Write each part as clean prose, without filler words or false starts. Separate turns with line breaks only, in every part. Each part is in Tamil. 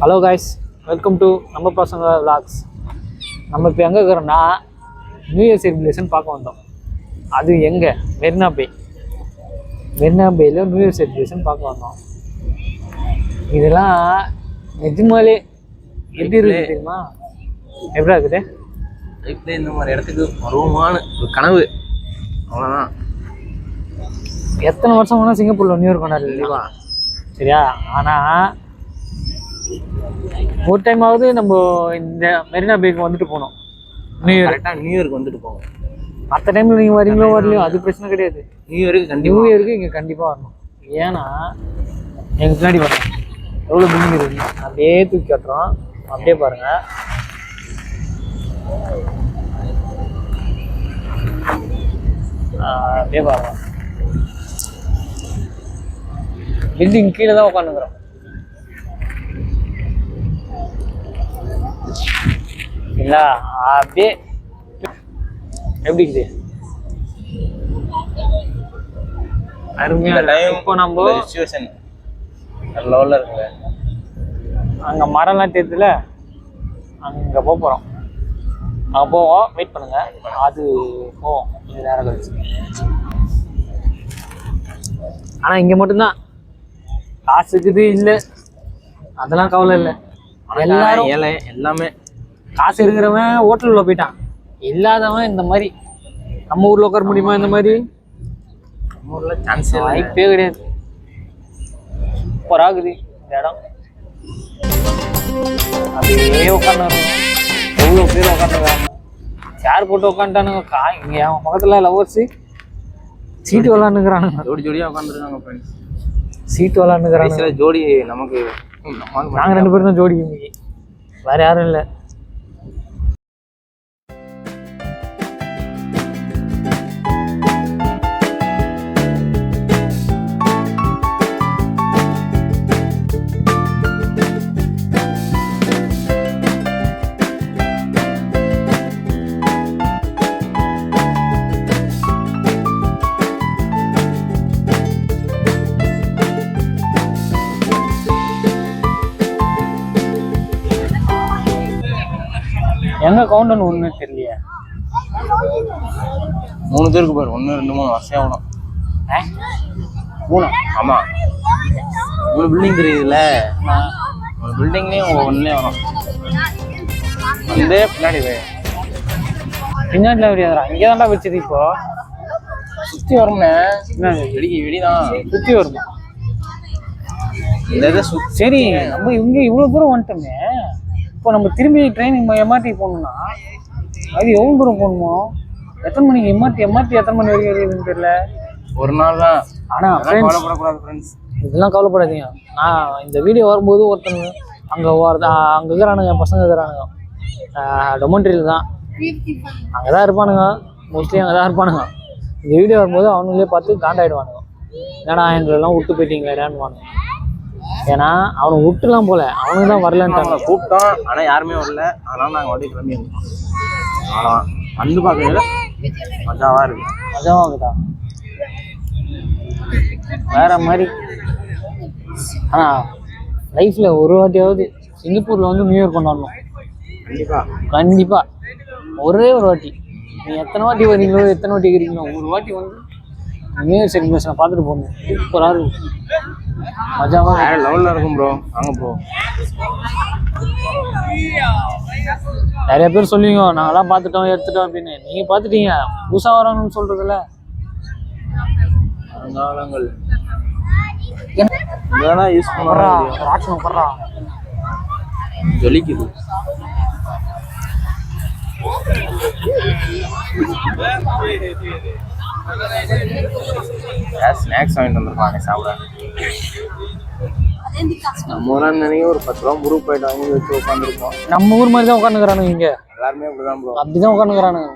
ஹலோ காய்ஸ், வெல்கம் டு நம்ம பசங்க விளாக்ஸ். நம்ம இப்போ எங்கே இருக்கிறோன்னா நியூ இயர் செலிப்ரேஷன் பார்க்க வந்தோம். அது எங்கே? மெரினா பேயில் நியூ இயர் செலிப்ரேஷன் பார்க்க வந்தோம். இதெல்லாம் நிஜமாலே எப்படி இருக்குது தெரியுமா? எப்படி இருக்குது?
லைஃப்ல இந்த மாதிரி இடத்துக்கு பருவமான ஒரு கனவு, அவ்வளோதான்.
எத்தனை வருஷம் வேணால் சிங்கப்பூரில் நியூ இயர் கொண்டாடுறீங்களா? சரியா? ஆனால் ஒரு டைமாவது நம்ம இந்த மெரினா பேக்கு வந்துட்டு போகணும்.
நியூ இயருக்கு வந்துட்டு போவோம்.
மற்ற டைமில் நீங்கள் வரீங்களோ வரலையோ அது பிரச்சனை கிடையாது.
நியூ இயருக்கு
இங்கே கண்டிப்பாக வரணும். ஏன்னா எங்கள் பின்னாடி வரணும். எவ்வளோ பில்டிங் இருக்குது அப்படியே தூக்கி காட்டுறோம். அப்படியே பாருங்கள். அப்படியே பாருங்க, பில்டிங் கீழே தான் உட்காந்துக்கிறோம். இல்லை அப்படியே எப்படி இருக்குது அருமையாக. இப்போ நம்ம
லெவலில் இருக்குங்க.
அங்கே மரம்லாம் தெரியுதுல, அங்கே போகிறோம். அங்கே போவோம், வெயிட் பண்ணுங்க. அது போவோம் கொஞ்சம் நேரம் கழிச்சு. ஆனால் இங்கே மட்டும்தான் காசு இருக்குது இல்லை, அதெல்லாம் கவலை இல்லை. எல்லாரும்
ஏழை எல்லாமே.
காசு இருக்கிறவன் ஹோட்டலில் போயிட்டான், இல்லாதவன் இந்த மாதிரி நம்ம ஊரில் உட்கார முடியுமா? இந்த மாதிரி
நம்ம ஊரில் சான்ஸ்
வாய்ப்பே கிடையாது. சூப்பராக இருக்குது இந்த இடம். அப்படியே உட்காந்து எவ்வளோ பேர் உட்காந்துருக்காங்க, சேர் போட்டு உட்காந்துட்டானுங்க. இங்கே அவன் பக்கத்தில் லவர்ஸு சீட்டு விளாண்டுக்கிறானுங்க.
ஜோடியாக உட்காந்துருக்காங்க ஃப்ரெண்ட்ஸ்.
சீட்டு விளாண்டுக்கிறாங்க.
ஜோடி நமக்கு
நாங்கள் 2 பேரும் தான் ஜோடி, இன்னைக்கு வேறு யாரும் இல்லை. எங்க கவுண்டன் ஒண்ணு தெரியலையே.
3 பேருக்கு பாரு, 1 2 3 வருஷம் ஆகணும்.
3?
ஆமா, 3 பில்டிங் தெரியுதுல்ல, ஒரு பில்டிங்லேயும் ஒன்றுலேயும் வரும். வந்து
பின்னாடில வரையாதா? இங்கே தான்டா வச்சது. இப்போ
சுற்றி வரும்னே. என்ன வெடிதான்
சுற்றி வருமா?
இந்த இதை
சரி, நம்ம இங்கே இவ்வளோ தூரம் வந்துட்டோமே. இப்போ நம்ம திரும்பி ட்ரெயின் எம்ஆர்டி போகணும்னா அது எவ்வளோ தூரம் போகணுமோ? எத்தனை மணிக்கு எம்ஆர்டி எத்தனை மணி வரைக்கும் இருக்குதுன்னு தெரியல.
ஒரு நாள் தான்.
ஆனால்
கவலைப்படக்கூடாது ஃப்ரெண்ட்ஸ், இதெல்லாம்
கவலைப்படாதீங்க. நான் இந்த வீடியோ வரும்போது ஒருத்தனுங்க அங்கே இருக்கிறானுங்க, என் பசங்க இருக்கிறானுங்க டொமன்ட்ரியில் தான், அங்கே தான் இருப்பானுங்க. மோஸ்ட்லி அங்கே தான் இருப்பானுங்க. இந்த வீடியோ வரும்போது அவனுங்களே பார்த்து காண்டாயிடுவானுங்க. ஏன்னா எங்களெல்லாம் விட்டு போயிட்டீங்களேடான்னு. ஏன்னா அவனை விட்டுலாம் போல, அவனுக்கு தான் வரலன்ட்டாங்க.
கூப்பிட்டோம் ஆனால் யாருமே வரல. அதனால நாங்கள் வண்டி கிளம்பி இருந்தோம். ஆனால் வந்து பார்க்கல மஜாவாக இருக்கு.
மஜாவாக இருக்குதா? வேற மாதிரி. ஆனால் லைஃப்பில் ஒரு வாட்டியாவது சிங்கப்பூரில் வந்து நியூ இயர் கொண்டாடணும். கண்டிப்பாக ஒரே ஒரு வாட்டி. நீங்கள் எத்தனை வாட்டி வரீங்களோ எத்தனை வாட்டி இருக்கிறீங்களோ, ஒரு வாட்டி வந்து நியூ இயர் செலிப்ரேஷனை பார்த்துட்டு போகணும். சூப்பராக இருக்கும், மஜாவா
வேற லெவலில் இருக்கும் ப்ரோ. வாங்க ப்ரோ.
நிறைய பேர் சொல்லுவீங்க நாங்களாம் பார்த்துட்டோம் எடுத்துட்டோம் அப்படின்னு. நீங்கள் பார்த்துட்டீங்க, புதுசாக வரணும்னு சொல்கிறதுல
காலங்கள் இதெல்லாம் யூஸ் பண்ணுறா.
ராட்சணம் படுறா,
ஜொலிக்குது. ஸ்நாக்ஸ் வாங்கிட்டு வந்துருப்பாங்க சாப்பிட. நம்ம ஊரான்னு நினைக்க ஒரு 10 ரூபா முறுக்கு போயிட்டு வாங்கி வச்சு உட்காந்துருப்போம்.
நம்ம ஊர் மாதிரி தான் உட்காந்துக்கிறானுங்க இங்கே.
எல்லாருமே அப்படிதான் ப்ரோ,
அப்படிதான் உட்காந்துக்கிறானுங்க.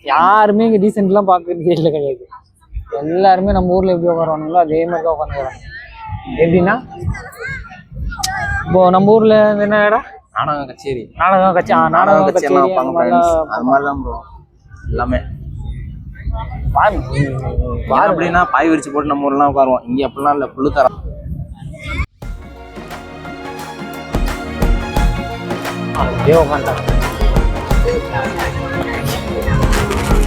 யாருமே இங்கே டீசென்ட்லாம் பார்க்கறதே இல்லை, கிடையாது. எல்லாருமே நம்ம ஊரில் எப்படி உட்காருவானுங்களோ அதே மாதிரி தான் உட்காந்துக்கிறாங்க. எப்படின்னா இப்போ நம்ம ஊரில் என்ன இடம்?
நாடகம் கச்சேரி.
நாடகம் கச்சேரி
அது மாதிரி தான் ப்ரோ எல்லாமே. அப்படின்னா பாய் விரிச்சு போட்டு நம்ம ஊர்லாம் உட்காருவோம். இங்கே அப்படிலாம் இல்லை, புல்லு தரம்.
அப்படியே உட்காந்துட்டாங்க.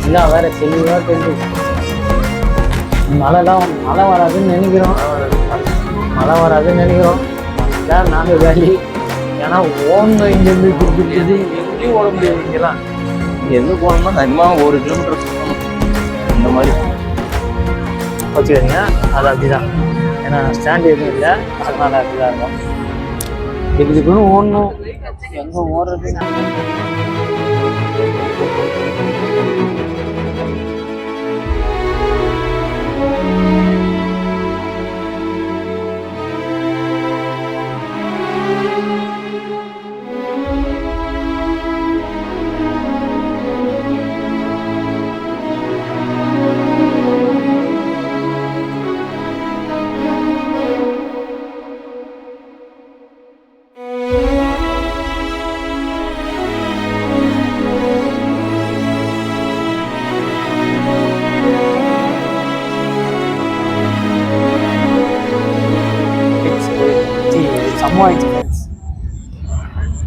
இல்லை வேற தெளிவாக தெரிஞ்சு மழை வராதுன்னு நினைக்கிறோம். மழை வராதுன்னு நினைக்கிறோம். சார் நாங்கள் வேலி ஏன்னா ஓங்க இங்கேருந்து திருப்பிட்டு எங்கேயும் ஓட முடியாது. இங்கெல்லாம்
எங்கே போகணும்னா அதிகமாக 1 கிலோமீட்டர் சுற்றணும். இந்த மாதிரி
வச்சுக்கிறீங்க. அது அப்படிதான். ஏன்னா ஸ்டாண்ட் எதுவும் இல்லை, அதனால அப்படிதான் இருக்கும். இதுக்குன்னு ஓடணும். எங்கே ஓடுறது?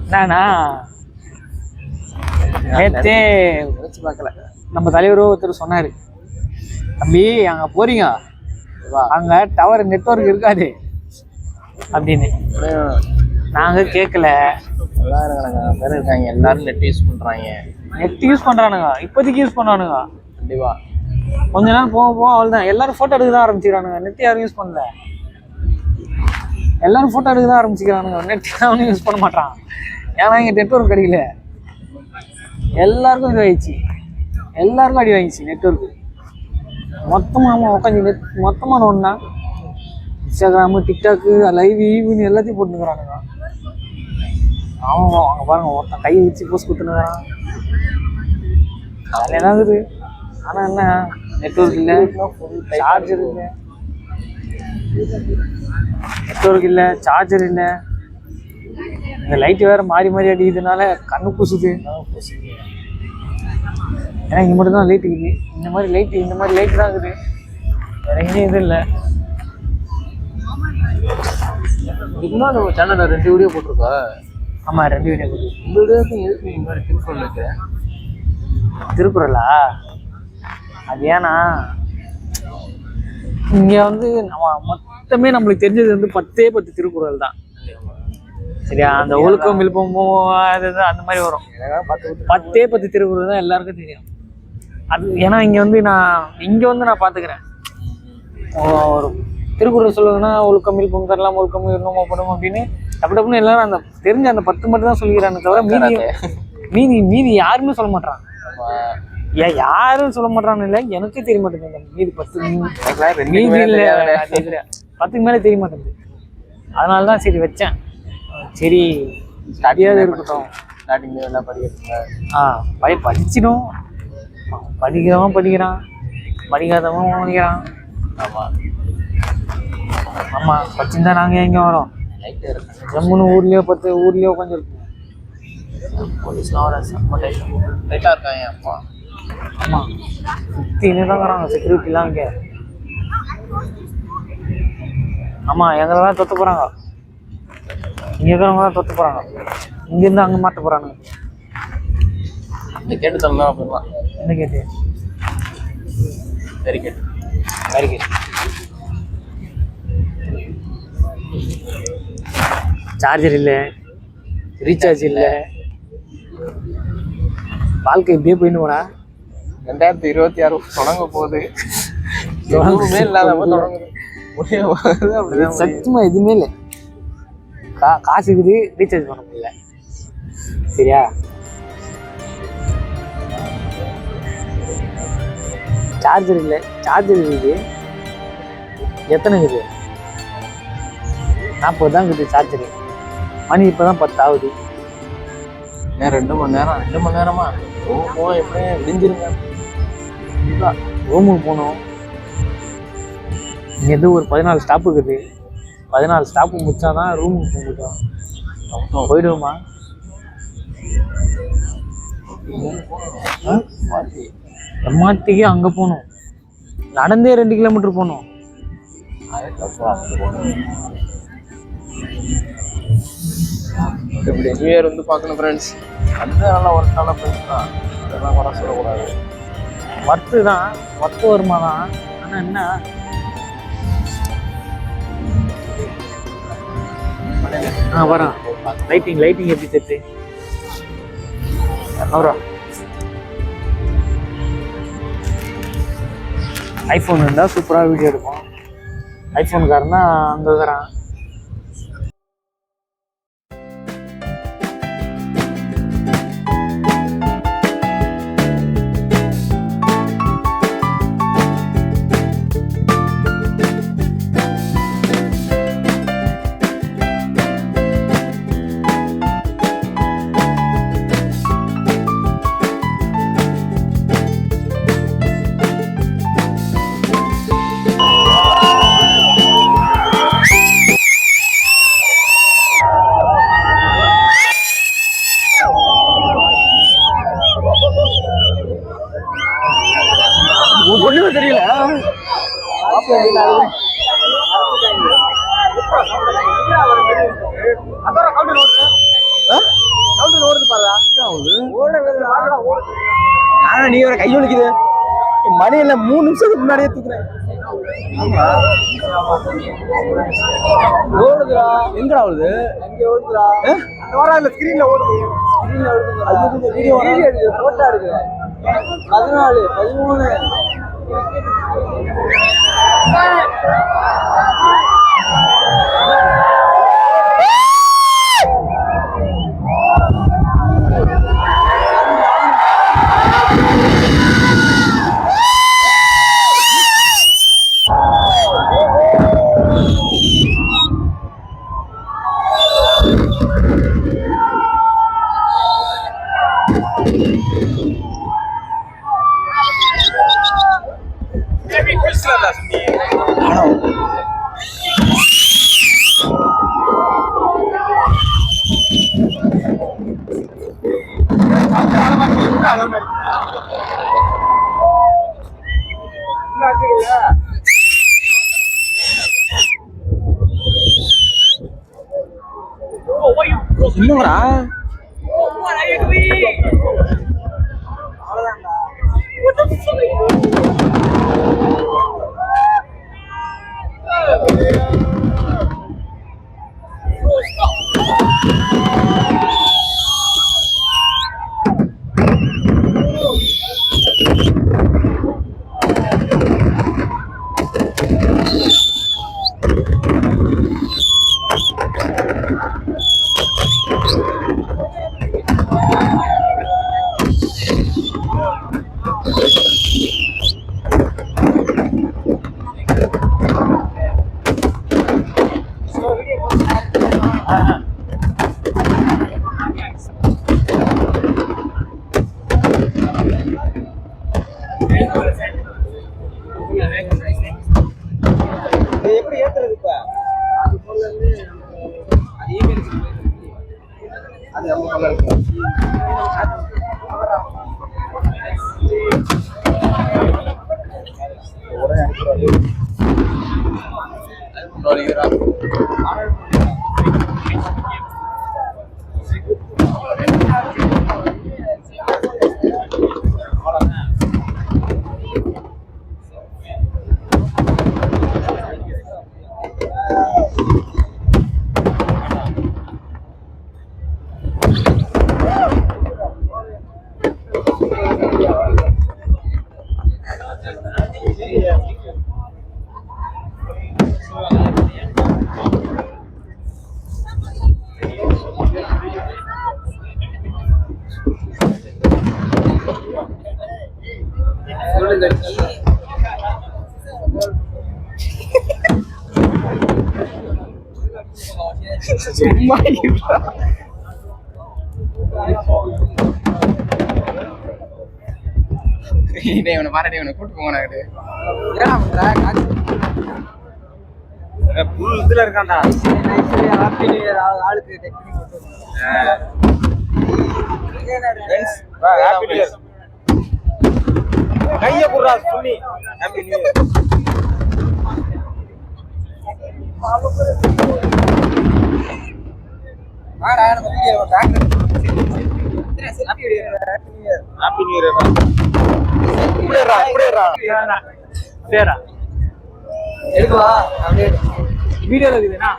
என்னன்னா நேற்றே
வச்சு பார்க்கல.
நம்ம தலைவர் ஒருத்தர் சொன்னார், தம்பி அங்கே போறீங்க அங்கே டவர் நெட்வொர்க் இருக்காது அப்படின்னு. நாங்கள் கேட்கல.
எல்லாரும் பேர் இருக்காங்க, எல்லாரும் நெட் யூஸ் பண்ணுறாங்க.
நெட் யூஸ் பண்ணுறானுங்க, இப்போதைக்கு யூஸ் பண்ணுறானுங்க.
கண்டிப்பா
கொஞ்ச நாள் போக அவ்வளோதான். எல்லாரும் ஃபோட்டோ எடுக்க தான் ஆரம்பிச்சுக்கிறானுங்க. நெட் யாரும் யூஸ் பண்ணல. எல்லாரும் ஃபோட்டோ எடுக்க தான் ஆரம்பிச்சுக்கிறானுங்க. நெட் அவனும் யூஸ் பண்ண மாட்டான். ஏன்னா இங்கே நெட்வொர்க் கிடைக்கல. எல்லாருக்கும் இதுவாகிடுச்சு. எல்லாருக்கும் அடி வாங்கிச்சு நெட்வொர்க்கு. மொத்தமாக உட்காந்து மொத்தமாக ஒன்றா இன்ஸ்டாகிராமு, டிக்டாக்கு, லைவ் ஈவுன்னு எல்லாத்தையும் போட்டுக்கிறானுங்க. அவன் அங்கே பாருங்க, ஒருத்தன் கை வச்சு போஸ்ட் கொடுத்துனுக்குறான். அதில் என்ன இருக்குது? ஆனால் என்ன நெட்வொர்க் இல்லை, சார்ஜர் இல்லை, நெட்வொர்க் இல்லை, சார்ஜர் இல்லை. இந்த லைட்டு வேறு மாறி மாறி அடிக்கிறதுனால கண்ணு பூசுது. ஏன்னா இங்கே மட்டும்தான் லைட் இருக்குது. இந்த மாதிரி லைட்டு தான் இருக்குது. வேற எங்கேயும் இது இல்லை.
இதுனா நம்ம சேனலில் 2 வீடியோ போட்டிருக்கா.
ஆமாம், 2 வீடியோ போட்டு.
இந்த வீடியோக்கு எதுக்கு இந்த மாதிரி திருக்குறள் இருக்கிறேன்?
திருக்குறளா? அது ஏன்னா இங்கே வந்து நம்ம மொத்தமே நம்மளுக்கு தெரிஞ்சது வந்து 10 திருக்குறள் தான். சரியா? அந்த ஒழுக்கம் விழுப்பமும் அந்த மாதிரி வரும். 10 திருக்குறள் தான் எல்லாருக்கும் தெரியும். அது ஏன்னா இங்கே வந்து நான் பார்த்துக்கிறேன். ஒரு திருக்குறள் சொல்லுங்கன்னா ஒழுக்கம் விழுப்பம் தரலாம், ஒழுக்கம் இருக்கணும் படும் அப்படின்னு டப்புன்னு எல்லாரும் அந்த தெரிஞ்ச அந்த 10 மட்டும் தான் சொல்லிக்கிறாங்க. தவிர மீதி யாருமே சொல்ல மாட்டான். யாரும் சொல்ல மாட்டான்னு இல்லை, எனக்கே தெரிய மாட்டேங்குது. மீதி 10 மீதி இல்லை, 10க்கு மேலே தெரிய மாட்டேங்குது. அதனால தான் சரி வச்சேன். சரி ஸ்டடியாவது இருக்கட்டும்.
ஸ்டார்டிங்கில் எல்லாம் படிக்கிறதுங்க.
படிச்சிடும். படிக்கிறவன் படிக்கிறான், படிக்காதவன் படிக்கிறான். ஆமாம், படிச்சுருந்தா நாங்கள் எங்கே வரோம்?
லைட்டு இருக்கு.
ஜம்முன்னு ஊர்லேயோ உட்காந்துருக்கோம். போலீஸ்லாம் வர செம்ம
லைட்டாக இருக்காங்க. அப்பா
ஆமாம், சுற்றினே தான் இருக்கிறாங்க செக்யூரிட்டிலாம் இங்கே. ஆமாம், எங்களெல்லாம் தொத்த போகிறாங்க. இங்கே இருக்கிறவங்க தான் தொத்த போகிறாங்க. இங்கேருந்து அங்கே மாற்ற போகிறானுங்க.
இந்த கேட்டு தரலாம் அப்படின்னா
என்ன கேட்டு?
பேரிகேட்.
சார்ஜர் இல்லை, ரீசார்ஜ் இல்லை. வாழ்க்கை இப்படியே போயின்னு போனா.
2026 தொடங்க போகுது. எதுவுமே இல்லாதப்ப தொடங்குது. அப்படிதான்
சத்தியமா எதுவுமே இல்லை. காசு இருக்குது, ரீசார்ஜ் பண்ண முடியல. சரியா? சார்ஜர் இல்லை, சார்ஜர் இருக்குது. எத்தனை இருக்குது? 40 தான் இருக்குது சார்ஜரு. மணி இப்போ தான் 10 ஆகுது.
2 மணி நேரம் 2 மணி நேரமா எப்படியும் விடிஞ்சிருங்க.
ரூமுக்கு போகணும். இங்கேருந்து ஒரு 14 ஸ்டாப்பு இருக்குது. 14 ஸ்டாப்பு முடிச்சா தான் ரூமுக்கு போக முடியும். போயிடுவோமா? எம்ஆர்டிக்கு அங்கே போகணும். நடந்தே 2 கிலோமீட்டர் போகணும்.
இப்படி நியூ இயர் வந்து பார்க்கணும் ஃப்ரெண்ட்ஸ். அந்த நல்லா ஒர்க்கான ஃப்ரெண்ட்ஸ் தான், அதெல்லாம் வர சொல்லக்கூடாது.
ஒர்த்து தான், ஒர்த்து வருமா தான். ஆனால் என்ன வரா லைட்டிங் எப்படி செட்டு அப்புறம் ஐஃபோன் இருந்தால் சூப்பராக வீடியோ எடுப்போம். ஐஃபோனுக்காரன் தான் அங்கே இருக்கிறான்.
ஒண்ணுமே தெரியல. நீ ஒரு கை ஒழிக்குது மணி இல்ல 3 நிமிஷத்துக்கு முன்னாடியே தூக்குறேன். ஓடுதுடா. எங்கடா ஓடுது? அங்க ஓடுதுடா. வராதுல ஸ்கிரீன்ல ஓடுது. ஸ்கிரீன்ல ஓடுது. அது வீடியோ எடுக்குது, போட்டோ எடுக்குது. 14 13 இன்னும்டா.
What are you doing? What the
எப்படி ஏத்துறது இப்ப? அது போல இருந்து அது ஈமெயில் அது நம்ம சொல்ல இருக்கு. ஒரே அனுப்புறாரு. இன்னொரு இதுரா. சும்மா இருடா. இவனை பாராட்டி இவனை கூட்டு போனாங்க. இதுல இருக்கான்டா. ஆளுக்கு கைய குடுறா சொல்லி happy new year. Happy new year.
பேரா
எடுக்கவா அப்படியே
வீடியோல இருக்குதுண்ணா